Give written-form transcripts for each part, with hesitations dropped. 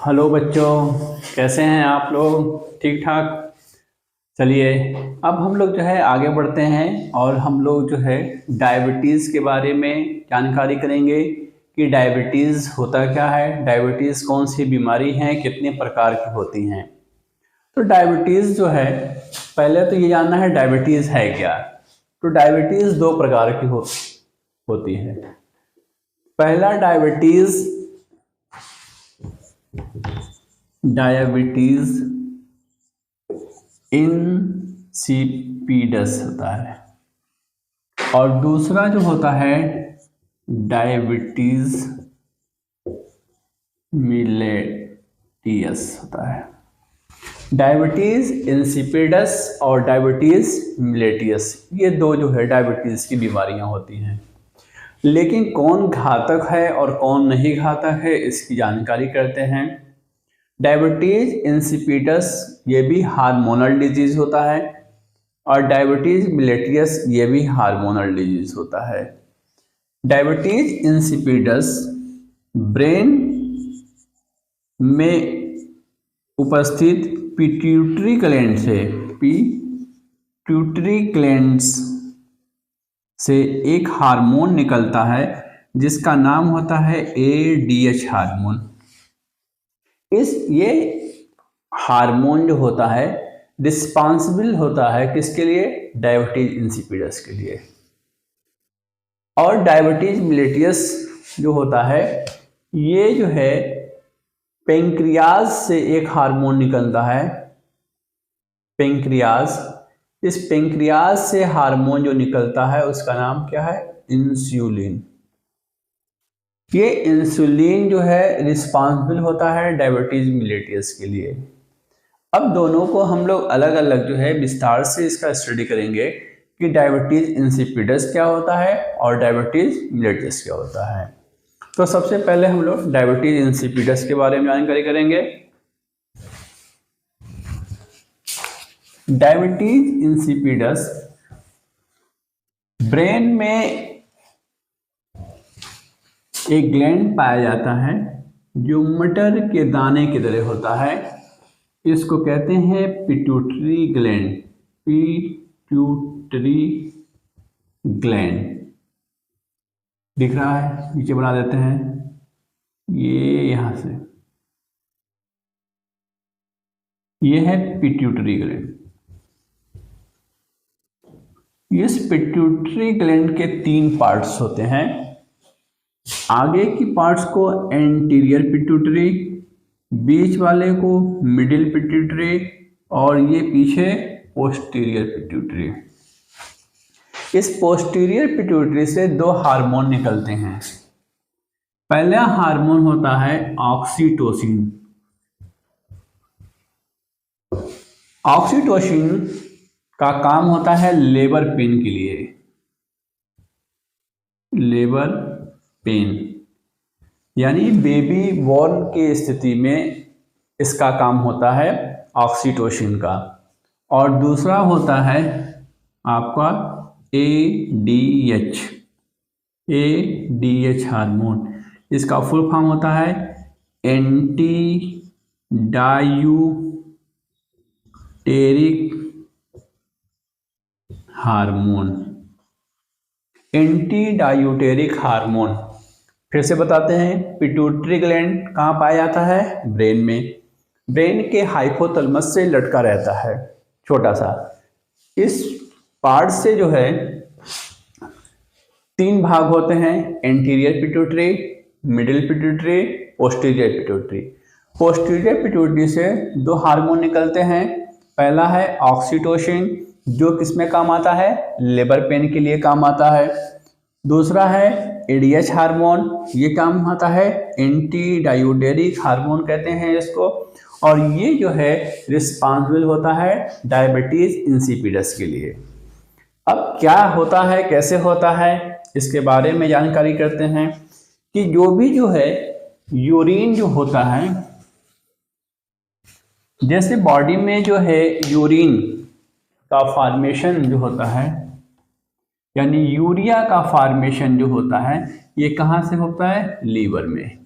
Hello बच्चों, कैसे हैं आप लोग? ठीक ठाक। चलिए, अब हम लोग जो है आगे बढ़ते हैं और हम लोग जो है डायबिटीज़ के बारे में जानकारी करेंगे कि डायबिटीज़ होता क्या है, डायबिटीज़ कौन सी बीमारी है, कितने प्रकार की होती हैं। तो डायबिटीज़ जो है, पहले तो ये जानना है डायबिटीज़ है क्या। तो डायबिटीज़ दो प्रकार की होती है। पहला डायबिटीज़ इंसिपिडस होता है और दूसरा जो होता है डायबिटीज मिलेटियस होता है। डायबिटीज इंसिपिडस और डायबिटीज मिलेटियस, ये दो जो है डायबिटीज की बीमारियां होती हैं। लेकिन कौन घातक है और कौन नहीं घातक है, इसकी जानकारी करते हैं। डायबिटीज इंसिपिडस ये भी हार्मोनल डिजीज होता है और डायबिटीज मिलेटियस ये भी हार्मोनल डिजीज होता है। डायबिटीज इंसिपिडस ब्रेन में उपस्थित पिट्यूटरी ग्लैंड से एक हार्मोन निकलता है जिसका नाम होता है ADH हार्मोन। ये हार्मोन जो होता है रिस्पॉन्सिबल होता है किसके लिए? डायबिटीज इंसिपिडस के लिए। और डायबिटीज मिलेटियस जो होता है, ये जो है पेंक्रियाज से एक हार्मोन निकलता है। इस पेंक्रियाज से हार्मोन जो निकलता है उसका नाम क्या है? इंसुलिन। ये इंसुलिन जो है रिस्पॉन्सिबल होता है डायबिटीज मिलेटियस के लिए। अब दोनों को हम लोग अलग अलग जो है विस्तार से इसका स्टडी करेंगे कि डायबिटीज इंसिपिडस क्या होता है और डायबिटीज मिलेटियस क्या होता है। तो सबसे पहले हम लोग डायबिटीज इंसिपिडस के बारे में जानकारी करेंगे। डायबिटीज इंसिपिडस ब्रेन में एक ग्लैंड पाया जाता है जो मटर के दाने की तरह होता है। इसको कहते हैं पिट्यूटरी ग्लैंड। दिख रहा है? नीचे बना देते हैं, ये यहां से, ये है पिट्यूटरी ग्लैंड। इस पिट्यूटरी ग्लैंड के 3 पार्ट्स होते हैं। आगे की पार्ट्स को एंटीरियर पिट्यूटरी, बीच वाले को मिडिल पिट्यूटरी और ये पीछे पोस्टीरियर पिट्यूटरी। इस पोस्टीरियर पिट्यूटरी से 2 हार्मोन निकलते हैं। पहला हार्मोन होता है ऑक्सीटोसिन। ऑक्सीटोसिन का काम होता है लेबर पेन के लिए। लेबर पेन यानी बेबी बॉर्न की स्थिति में इसका काम होता है ऑक्सीटोसिन का। और दूसरा होता है आपका ADH हार्मोन। इसका फुल फॉर्म होता है एंटी डायूटेरिक हार्मोन। एंटी डायूटेरिक हार्मोन फिर से बताते हैं। पिट्यूटरी ग्लैंड कहाँ पाया जाता है? ब्रेन में। ब्रेन के हाइपोथैलेमस से लटका रहता है, छोटा सा। इस पार्ट से जो है 3 भाग होते हैं, anterior pituitary, middle pituitary, posterior pituitary. Posterior pituitary से 2 हार्मोन निकलते हैं। पहला है ऑक्सीटोसिन जो किसमें काम आता है? लेबर पेन के लिए काम आता है। दूसरा है ADH हार्मोन, ये काम आता है एंटी डायूटेरिक हार्मोन कहते हैं इसको। और ये जो है रिस्पॉन्सिबल होता है डायबिटीज इंसिपिडस के लिए। अब क्या होता है, कैसे होता है, इसके बारे में जानकारी करते हैं कि जो है यूरिन जो होता है, जैसे बॉडी में जो है यूरिन का फॉर्मेशन जो होता है, यानी यूरिया का फॉर्मेशन जो होता है, ये कहाँ से होता है? लीवर में।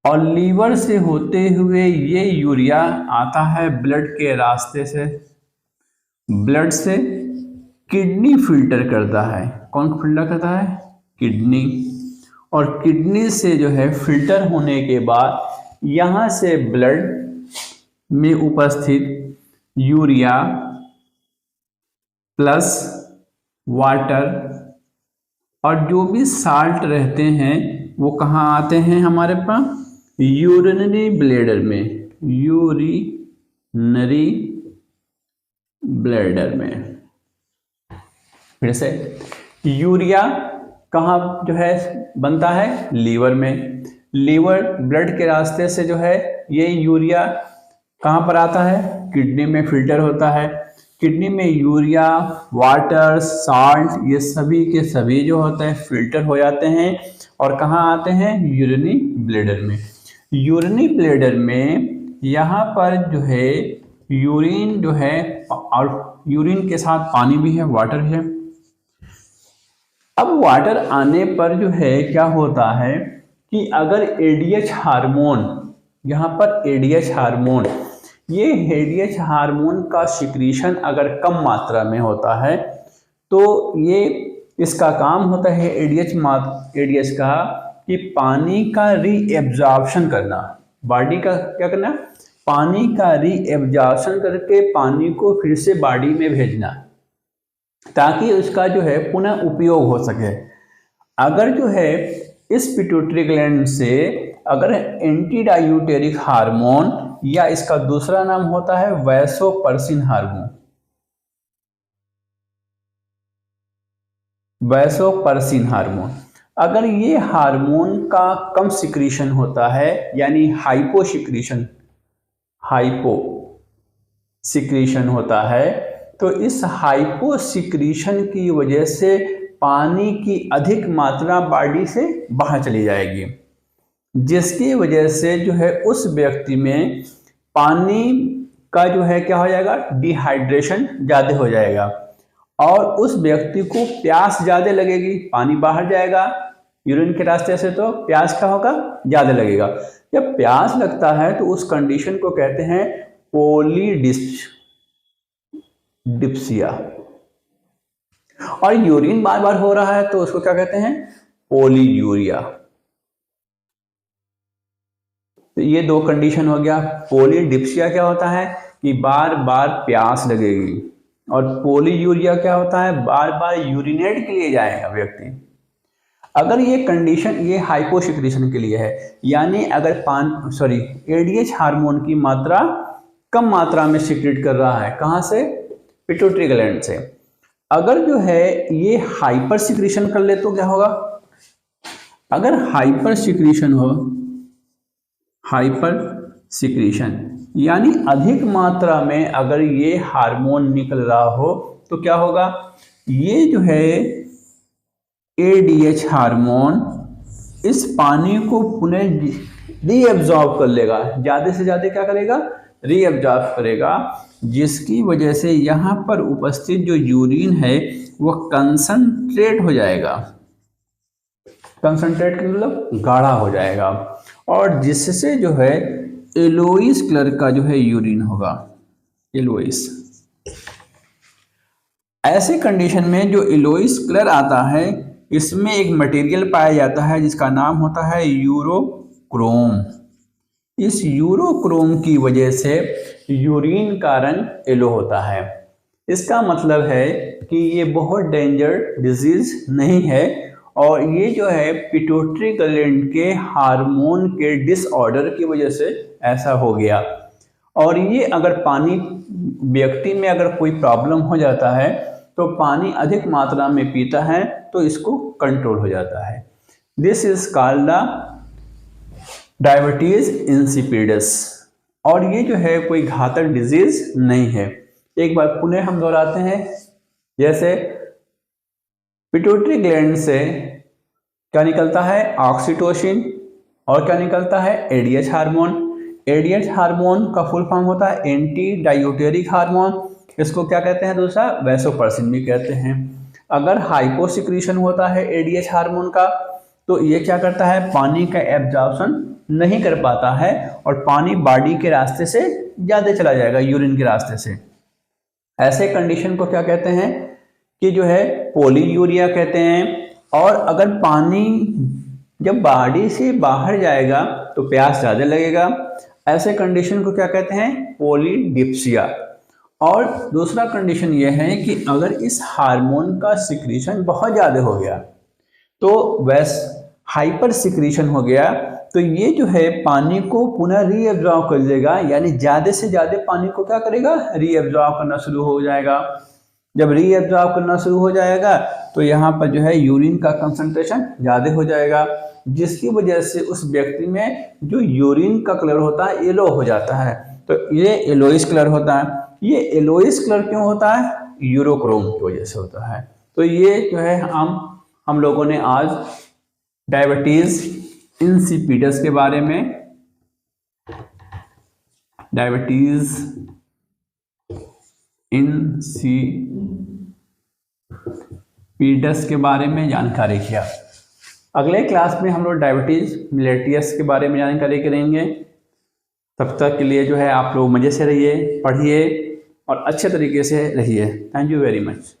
और लीवर से होते हुए ये यूरिया आता है ब्लड के रास्ते से, ब्लड से किडनी फिल्टर करता है। कौन फिल्टर करता है? किडनी। और किडनी से जो है फिल्टर होने के बाद यहाँ से ब्लड में उपस्थित यूरिया प्लस वाटर और जो भी साल्ट रहते हैं वो कहाँ आते हैं हमारे पास? यूरिनरी ब्लैडर में, यूरिनरी ब्लैडर में। फिर से यूरिया कहाँ जो है बनता है? लीवर में। लीवर ब्लड के रास्ते से जो है ये यूरिया कहाँ पर आता है? किडनी में फिल्टर होता है। किडनी में यूरिया, वाटर, साल्ट ये सभी के सभी जो होते हैं फिल्टर हो जाते हैं और कहाँ आते हैं? यूरिनरी ब्लैडर में। यूरिनरी ब्लैडर में यहाँ पर जो है यूरिन जो है, और यूरिन के साथ पानी भी है, वाटर है। अब वाटर आने पर जो है क्या होता है कि अगर एडीएच हार्मोन, यहाँ पर एडीएच हार्मोन, ये एडीएच हार्मोन का सिक्रीशन अगर कम मात्रा में होता है तो ये इसका काम होता है एडीएच का कि पानी का रीएब्जॉर्प्शन करना, बॉडी का क्या करना? पानी का रीएब्जॉर्प्शन करके पानी को फिर से बॉडी में भेजना ताकि उसका जो है पुनः उपयोग हो सके। अगर जो है इस पिट्यूटरी ग्लैंड से अगर एंटी डायूटेरिक हार्मोन या इसका दूसरा नाम होता है वैसोपर्सिन हार्मोन, वैसोपर्सिन हार्मोन, अगर ये हार्मोन का कम सिक्रीशन होता है यानी हाइपो सिक्रीशन होता है तो इस हाइपो सिक्रीशन की वजह से पानी की अधिक मात्रा बॉडी से बाहर चली जाएगी, जिसकी वजह से जो है उस व्यक्ति में पानी का जो है क्या हो जाएगा? डिहाइड्रेशन ज़्यादा हो जाएगा और उस व्यक्ति को प्यास ज़्यादा लगेगी। पानी बाहर जाएगा यूरिन के रास्ते से तो प्यास का होगा? ज़्यादा लगेगा। जब प्यास लगता है तो उस कंडीशन को कहते हैं पॉलीडिप्सिया। और यूरिन बार बार हो रहा है तो उसको क्या कहते हैं? पॉलीयूरिया। तो ये दो कंडीशन हो गया। पॉलीडिप्सिया क्या होता है कि बार बार प्यास लगेगी और पॉलीयूरिया क्या होता है? बार बार यूरिनेट के लिए जाएगा व्यक्ति। अगर ये कंडीशन ये हाइपोसिक्रीशन के लिए है, यानी अगर एडीएच हार्मोन की मात्रा कम मात्रा में सिक्रेट कर रहा है, कहाँ से? पिट्यूटरी ग्लैंड से। अगर जो है ये हाइपर सिक्रीशन कर ले तो क्या होगा? अगर हाइपर सिक्रीशन हो, हाइपर सिक्रीशन यानी अधिक मात्रा में अगर ये हार्मोन निकल रहा हो तो क्या होगा? ये जो है एडीएच हार्मोन इस पानी को पुनः रीएब्जॉर्ब कर लेगा, ज़्यादा से ज़्यादा क्या करेगा? रीएब्जॉर्ब करेगा, जिसकी वजह से यहाँ पर उपस्थित जो यूरिन है वो कंसंट्रेट हो जाएगा। कंसंट्रेट का मतलब गाढ़ा हो जाएगा और जिससे जो है येलोइश कलर का जो है यूरिन होगा, येलोइश। ऐसे कंडीशन में जो येलोइश कलर आता है इसमें एक मटेरियल पाया जाता है जिसका नाम होता है यूरोक्रोम। इस यूरोक्रोम की वजह से यूरिन का रंग येलो होता है। इसका मतलब है कि ये बहुत डेंजर डिजीज नहीं है और ये जो है पिट्यूटरी ग्लैंड के हार्मोन के डिसऑर्डर की वजह से ऐसा हो गया। और ये अगर पानी व्यक्ति में अगर कोई प्रॉब्लम हो जाता है तो पानी अधिक मात्रा में पीता है तो इसको कंट्रोल हो जाता है। This is called the diabetes insipidus. और ये जो है कोई घातक डिजीज नहीं है। एक बार पुनः हम दोहराते हैं, जैसे पिट्यूटरी ग्लैंड से क्या निकलता है? ऑक्सीटोसिन। और क्या निकलता है? ADH hormone. एडीएच हार्मोन का फुल फॉर्म होता है एंटी डायूटेरिक हार्मोन। इसको क्या कहते हैं? दूसरा वैसोपर्सिन भी कहते हैं। अगर हाइपोसिक्रीशन होता है एडीएच हार्मोन का तो ये क्या करता है, पानी का एब्जॉर्प्शन नहीं कर पाता है और पानी बॉडी के रास्ते से ज़्यादा चला जाएगा, यूरिन के रास्ते से। ऐसे कंडीशन को क्या कहते हैं कि जो है पॉलीयूरिया कहते हैं। और अगर पानी जब बॉडी से बाहर जाएगा तो प्यास ज़्यादा लगेगा, ऐसे कंडीशन को क्या कहते हैं, पॉलीडिप्सिया। और दूसरा कंडीशन ये है कि अगर इस हार्मोन का सिक्रीशन बहुत ज़्यादा हो गया तो हाइपर सिक्रीशन हो गया, तो ये जो है पानी को पुनः रीअब्जॉर्ब कर लेगा, यानी ज़्यादा से ज़्यादा पानी को क्या करेगा, रीअब्जॉर्ब करना शुरू हो जाएगा। जब रीअब्जॉर्ब करना शुरू हो जाएगा तो यहाँ पर जो है यूरिन का कंसंट्रेशन ज़्यादा हो जाएगा, जिसकी वजह से उस व्यक्ति में जो यूरिन का कलर होता है येलो हो जाता है। तो ये येलोइश कलर होता है। ये येलोइश कलर क्यों होता है, यूरोक्रोम की वजह से होता है। तो ये जो है हम लोगों ने आज डायबिटीज इंसिपिडस के बारे में, डायबिटीज इंसिपिडस के बारे में जानकारी किया। अगले क्लास में हम लोग डायबिटीज मिलेटियस के बारे में जानकारी करेंगे। तब तक के लिए जो है आप लोग मज़े से रहिए, पढ़िए और अच्छे तरीके से रहिए। Thank you very much.